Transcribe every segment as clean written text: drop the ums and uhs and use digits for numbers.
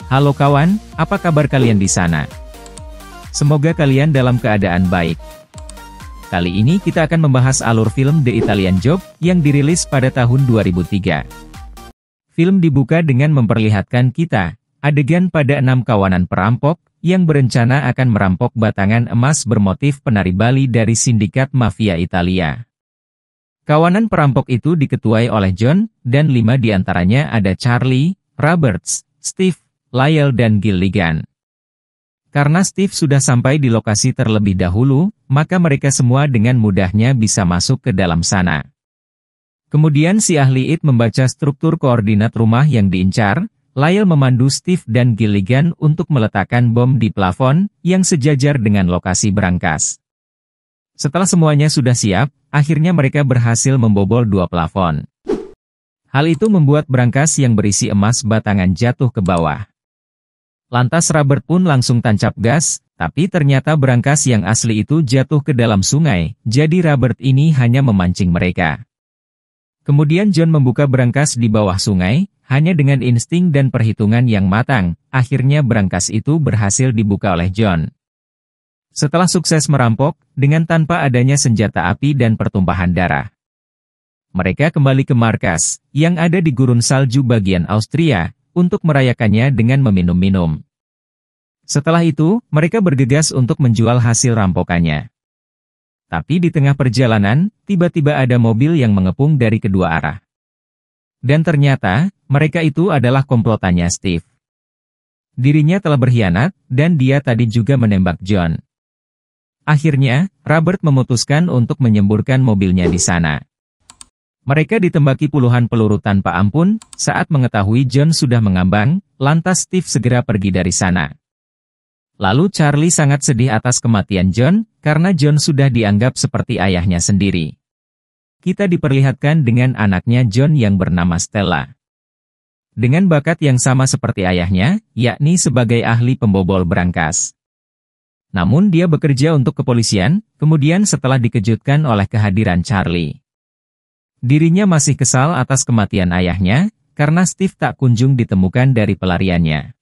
Halo kawan, apa kabar kalian di sana? Semoga kalian dalam keadaan baik. Kali ini kita akan membahas alur film The Italian Job yang dirilis pada tahun 2003. Film dibuka dengan memperlihatkan kita adegan pada 6 kawanan perampok yang berencana akan merampok batangan emas bermotif penari Bali dari sindikat mafia Italia. Kawanan perampok itu diketuai oleh John, dan 5 diantaranya ada Charlie, Roberts, Steve, Lyle dan Gilligan. Karena Steve sudah sampai di lokasi terlebih dahulu, maka mereka semua dengan mudahnya bisa masuk ke dalam sana. Kemudian si ahli IT membaca struktur koordinat rumah yang diincar. Lyle memandu Steve dan Gilligan untuk meletakkan bom di plafon yang sejajar dengan lokasi berangkas. Setelah semuanya sudah siap, akhirnya mereka berhasil membobol 2 plafon. Hal itu membuat berangkas yang berisi emas batangan jatuh ke bawah. Lantas Robert pun langsung tancap gas, tapi ternyata berangkas yang asli itu jatuh ke dalam sungai, jadi Robert ini hanya memancing mereka. Kemudian John membuka berangkas di bawah sungai, hanya dengan insting dan perhitungan yang matang, akhirnya berangkas itu berhasil dibuka oleh John. Setelah sukses merampok, dengan tanpa adanya senjata api dan pertumpahan darah. Mereka kembali ke markas, yang ada di gurun salju bagian Austria, untuk merayakannya dengan meminum-minum. Setelah itu, mereka bergegas untuk menjual hasil rampokannya. Tapi di tengah perjalanan, tiba-tiba ada mobil yang mengepung dari kedua arah. Dan ternyata, mereka itu adalah komplotannya Steve. Dirinya telah berkhianat, dan dia tadi juga menembak John. Akhirnya, Robert memutuskan untuk menyemburkan mobilnya di sana. Mereka ditembaki puluhan peluru tanpa ampun, saat mengetahui John sudah mengambang, lantas Steve segera pergi dari sana. Lalu Charlie sangat sedih atas kematian John, karena John sudah dianggap seperti ayahnya sendiri. Kita diperlihatkan dengan anaknya John yang bernama Stella. Dengan bakat yang sama seperti ayahnya, yakni sebagai ahli pembobol berangkas. Namun dia bekerja untuk kepolisian, kemudian setelah dikejutkan oleh kehadiran Charlie. Dirinya masih kesal atas kematian ayahnya, karena Steve tak kunjung ditemukan dari pelariannya.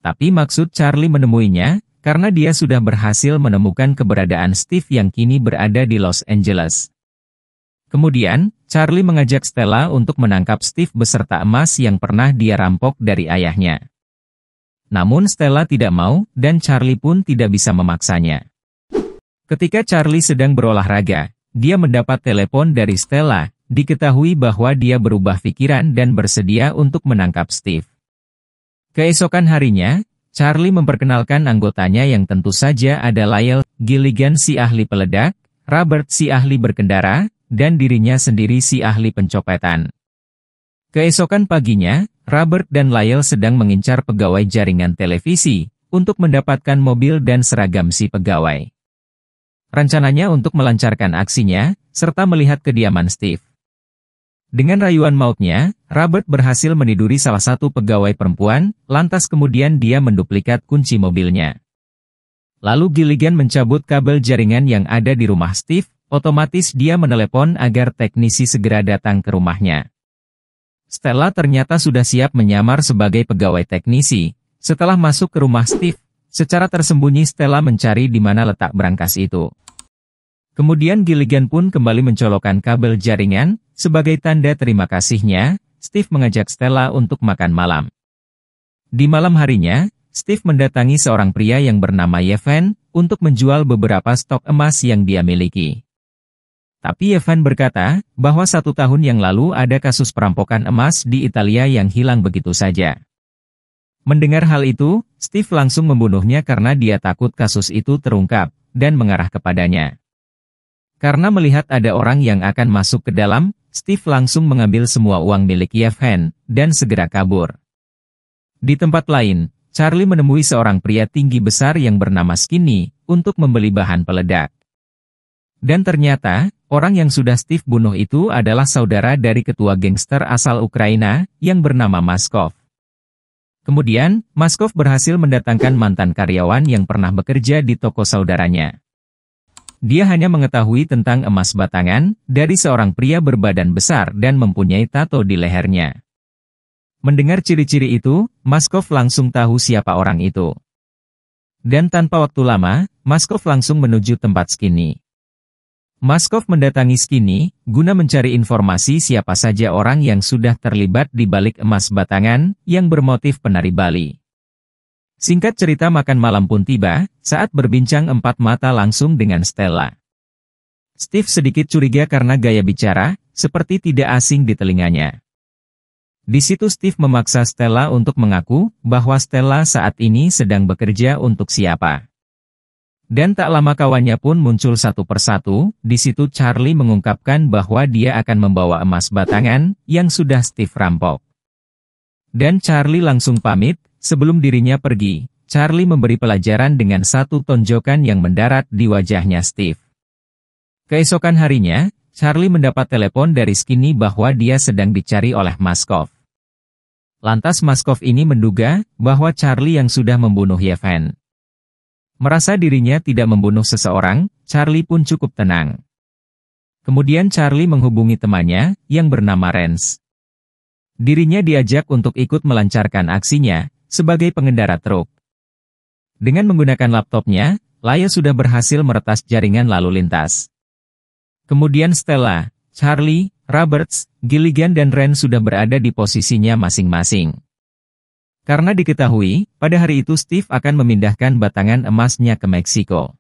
Tapi maksud Charlie menemuinya, karena dia sudah berhasil menemukan keberadaan Steve yang kini berada di Los Angeles. Kemudian, Charlie mengajak Stella untuk menangkap Steve beserta emas yang pernah dia rampok dari ayahnya. Namun Stella tidak mau, dan Charlie pun tidak bisa memaksanya. Ketika Charlie sedang berolahraga, dia mendapat telepon dari Stella, diketahui bahwa dia berubah pikiran dan bersedia untuk menangkap Steve. Keesokan harinya, Charlie memperkenalkan anggotanya yang tentu saja ada Lyle, Gilligan si ahli peledak, Robert si ahli berkendara, dan dirinya sendiri si ahli pencopetan. Keesokan paginya, Robert dan Lyle sedang mengincar pegawai jaringan televisi, untuk mendapatkan mobil dan seragam si pegawai. Rencananya untuk melancarkan aksinya, serta melihat kediaman Steve. Dengan rayuan mautnya, Robert berhasil meniduri salah satu pegawai perempuan, lantas kemudian dia menduplikat kunci mobilnya. Lalu Gilligan mencabut kabel jaringan yang ada di rumah Steve, otomatis dia menelepon agar teknisi segera datang ke rumahnya. Stella ternyata sudah siap menyamar sebagai pegawai teknisi. Setelah masuk ke rumah Steve, secara tersembunyi Stella mencari di mana letak berangkas itu. Kemudian Gilligan pun kembali mencolokkan kabel jaringan, sebagai tanda terima kasihnya, Steve mengajak Stella untuk makan malam. Di malam harinya, Steve mendatangi seorang pria yang bernama Yevhen, untuk menjual beberapa stok emas yang dia miliki. Tapi Yevhen berkata, bahwa 1 tahun yang lalu ada kasus perampokan emas di Italia yang hilang begitu saja. Mendengar hal itu, Steve langsung membunuhnya karena dia takut kasus itu terungkap, dan mengarah kepadanya. Karena melihat ada orang yang akan masuk ke dalam, Steve langsung mengambil semua uang milik Yevhen, dan segera kabur. Di tempat lain, Charlie menemui seorang pria tinggi besar yang bernama Skinny, untuk membeli bahan peledak. Dan ternyata, orang yang sudah Steve bunuh itu adalah saudara dari ketua gangster asal Ukraina, yang bernama Maskov. Kemudian, Maskov berhasil mendatangkan mantan karyawan yang pernah bekerja di toko saudaranya. Dia hanya mengetahui tentang emas batangan, dari seorang pria berbadan besar dan mempunyai tato di lehernya. Mendengar ciri-ciri itu, Maskov langsung tahu siapa orang itu. Dan tanpa waktu lama, Maskov langsung menuju tempat Skinny. Maskov mendatangi Skinny, guna mencari informasi siapa saja orang yang sudah terlibat di balik emas batangan, yang bermotif penari Bali. Singkat cerita makan malam pun tiba, saat berbincang empat mata langsung dengan Stella. Steve sedikit curiga karena gaya bicara, seperti tidak asing di telinganya. Di situ Steve memaksa Stella untuk mengaku, bahwa Stella saat ini sedang bekerja untuk siapa. Dan tak lama kawannya pun muncul satu persatu, di situ Charlie mengungkapkan bahwa dia akan membawa emas batangan, yang sudah Steve rampok. Dan Charlie langsung pamit, sebelum dirinya pergi, Charlie memberi pelajaran dengan satu tonjokan yang mendarat di wajahnya Steve. Keesokan harinya, Charlie mendapat telepon dari Skinny bahwa dia sedang dicari oleh Maskov. Lantas Maskov ini menduga, bahwa Charlie yang sudah membunuh Yevhen. Merasa dirinya tidak membunuh seseorang, Charlie pun cukup tenang. Kemudian Charlie menghubungi temannya, yang bernama Rance. Dirinya diajak untuk ikut melancarkan aksinya, sebagai pengendara truk. Dengan menggunakan laptopnya, Laya sudah berhasil meretas jaringan lalu lintas. Kemudian Stella, Charlie, Roberts, Gilligan dan Ren sudah berada di posisinya masing-masing. Karena diketahui, pada hari itu Steve akan memindahkan batangan emasnya ke Meksiko.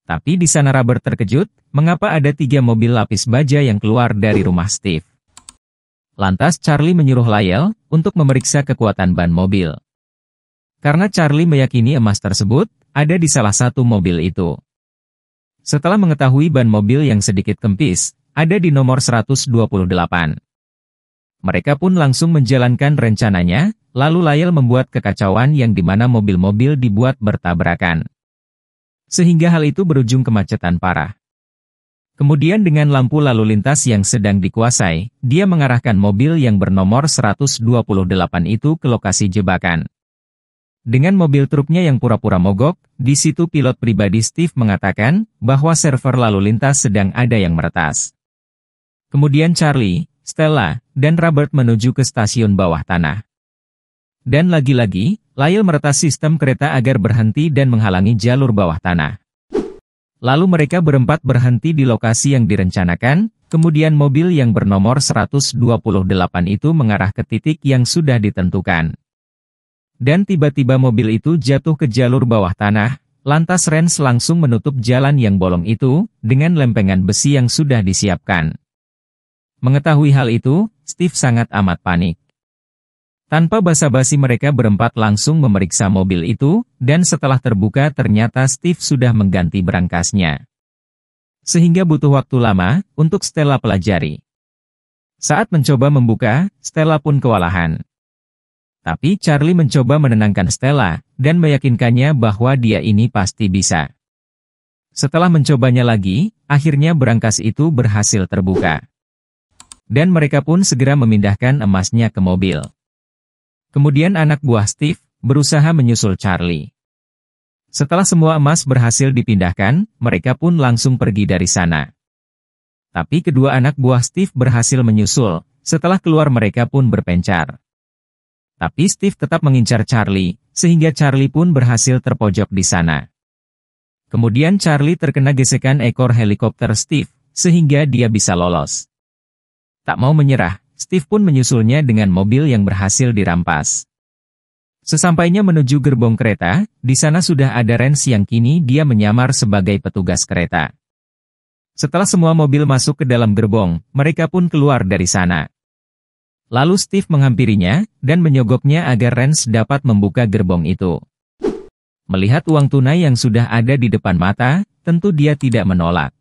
Tapi di sana Robert terkejut, mengapa ada 3 mobil lapis baja yang keluar dari rumah Steve. Lantas Charlie menyuruh Lyle, untuk memeriksa kekuatan ban mobil. Karena Charlie meyakini emas tersebut, ada di salah satu mobil itu. Setelah mengetahui ban mobil yang sedikit kempis, ada di nomor 128. Mereka pun langsung menjalankan rencananya, lalu Lyle membuat kekacauan yang dimana mobil-mobil dibuat bertabrakan. Sehingga hal itu berujung kemacetan parah. Kemudian dengan lampu lalu lintas yang sedang dikuasai, dia mengarahkan mobil yang bernomor 128 itu ke lokasi jebakan. Dengan mobil truknya yang pura-pura mogok, di situ pilot pribadi Steve mengatakan, bahwa server lalu lintas sedang ada yang meretas. Kemudian Charlie, Stella, dan Robert menuju ke stasiun bawah tanah. Dan lagi-lagi, Lyle meretas sistem kereta agar berhenti dan menghalangi jalur bawah tanah. Lalu mereka berempat berhenti di lokasi yang direncanakan, kemudian mobil yang bernomor 128 itu mengarah ke titik yang sudah ditentukan. Dan tiba-tiba mobil itu jatuh ke jalur bawah tanah, lantas Rance langsung menutup jalan yang bolong itu, dengan lempengan besi yang sudah disiapkan. Mengetahui hal itu, Steve sangat amat panik. Tanpa basa-basi mereka berempat langsung memeriksa mobil itu, dan setelah terbuka ternyata Steve sudah mengganti berangkasnya. Sehingga butuh waktu lama, untuk Stella pelajari. Saat mencoba membuka, Stella pun kewalahan. Tapi Charlie mencoba menenangkan Stella, dan meyakinkannya bahwa dia ini pasti bisa. Setelah mencobanya lagi, akhirnya berangkas itu berhasil terbuka. Dan mereka pun segera memindahkan emasnya ke mobil. Kemudian anak buah Steve berusaha menyusul Charlie. Setelah semua emas berhasil dipindahkan, mereka pun langsung pergi dari sana. Tapi kedua anak buah Steve berhasil menyusul, setelah keluar mereka pun berpencar. Tapi Steve tetap mengincar Charlie, sehingga Charlie pun berhasil terpojok di sana. Kemudian Charlie terkena gesekan ekor helikopter Steve, sehingga dia bisa lolos. Tak mau menyerah, Steve pun menyusulnya dengan mobil yang berhasil dirampas. Sesampainya menuju gerbong kereta, di sana sudah ada Rance yang kini dia menyamar sebagai petugas kereta. Setelah semua mobil masuk ke dalam gerbong, mereka pun keluar dari sana. Lalu Steve menghampirinya, dan menyogoknya agar Rance dapat membuka gerbong itu. Melihat uang tunai yang sudah ada di depan mata, tentu dia tidak menolak.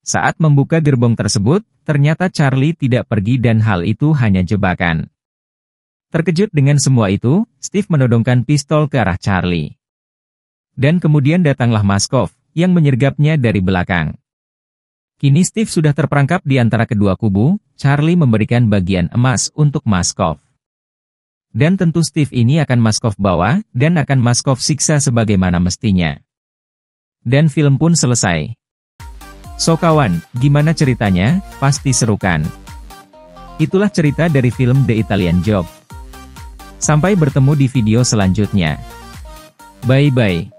Saat membuka gerbong tersebut, ternyata Charlie tidak pergi dan hal itu hanya jebakan. Terkejut dengan semua itu, Steve menodongkan pistol ke arah Charlie. Dan kemudian datanglah Maskov, yang menyergapnya dari belakang. Kini Steve sudah terperangkap di antara kedua kubu, Charlie memberikan bagian emas untuk Maskov. Dan tentu Steve ini akan Maskov bawa, dan akan Maskov siksa sebagaimana mestinya. Dan film pun selesai. So kawan, gimana ceritanya? Pasti seru kan? Itulah cerita dari film The Italian Job. Sampai bertemu di video selanjutnya. Bye-bye.